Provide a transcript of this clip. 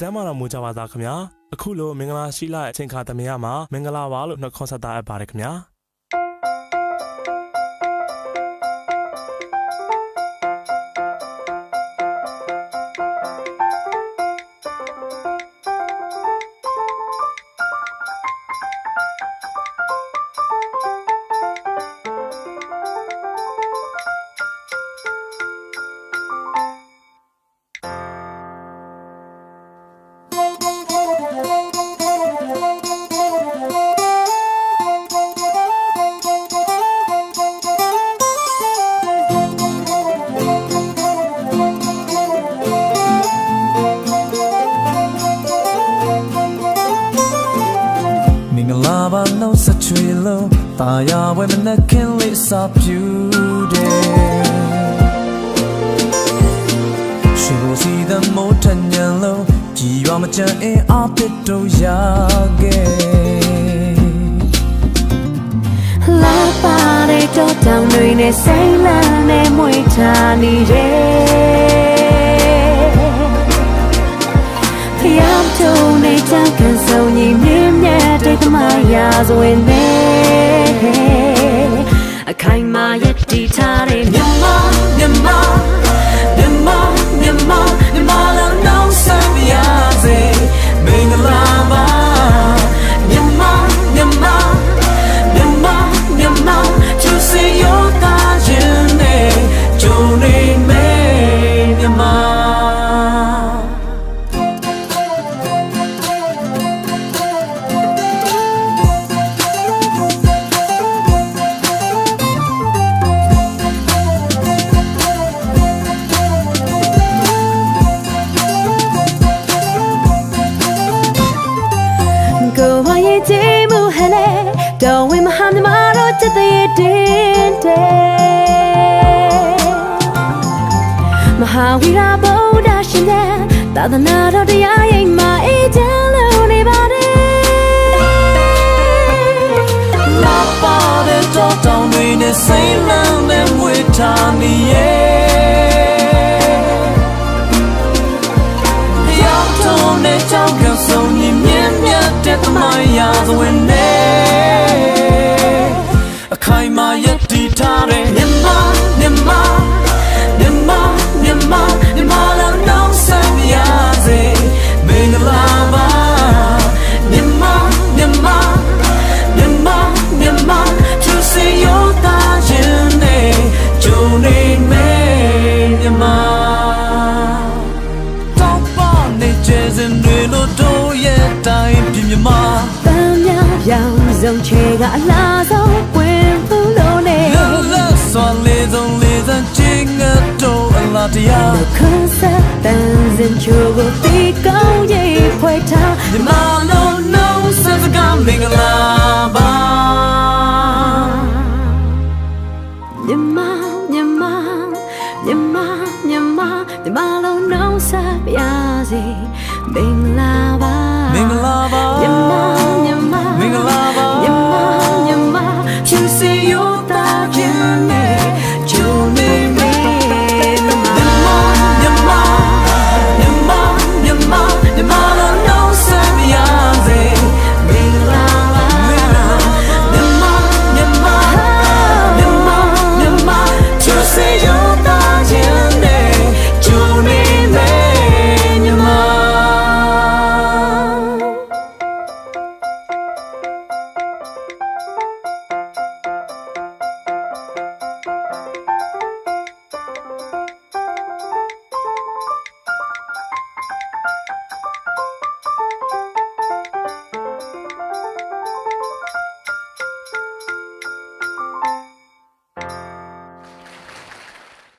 ကျမ်းမာတော်မူကြပါသားခင်ဗျာအခုလိုမင်္ဂလာရှိလာတဲ့အချိန်ခါသမယမှာမင်္ဂလာပါလို့နှုတ်ခွန်းဆက်တာအပ်ပါတယ်ခင်ဗျာตายาไว้มันนักขึ้นลิซ่าผิวเดชีวิตที่ดันโมทันยันโลจีว่ามันจะเออาปิดตัวยาเกลาปาเรโตจังเลยในเซลาในมวยทานีเรพยายามทูในจังกันส่งยิ้มยิ้มแย้มได้ก็มายาสวยเน่အခိုင်မာရည်တည်ထားတဲ့မြန်မာလုံးလုံးဆမ်းပြရစေမင်္ဂလာပါမြန်မာသူစေရောတာခြင်းနဲ့ဂျုံနေမယ်မြန်မာတော်ဝင်မဟာမြမတို့จิตရဲ့တင်းတဲ့မဟာဝီရဗုဒ္ဓရှင်ရဲ့သာသနာတော်တရားရိပ်မှာအေးချမ်းလို့နေပါတယ်လာပါတဲ့တော်တောင်တွေနဲ့စိတ်လန်းနဲ့မွေထားနေရဲ့ရောက်တော့နဲ့ကြောက်ကဆုံးရင်မြင့်မြတ်တဲ့သမိုင်းရာဇဝင်နဲ့အခိုင်မာရည်တည်ထားတဲ့မြန်မာလုံးလုံးဆမ်းပြရစေမင်္ဂလာပါမြန်မာသူစေရောတာခြင်းနဲ့ဂျုံနေမယ်မြန်မာတောက်ပါနေကျစင်တွေလို့တို့ရဲ့တိုင်းပြမြန်မာတမ်းများရောင်စုံချေကအလားဆုံးဝင်ဖို့လို့နေလောစွာလေးစုံလေးစံချင်းငတ်တော့အလားတရားခန်းဆက်တန်းစင်ချိုးကိုတီကောင်းရေးဖွယ်ထားမြန်မာလုံးလုံးစစကမင်္ဂလာပါမြန်မာလုံးလုံးဆက်ပြစေမင်္ဂလာပါ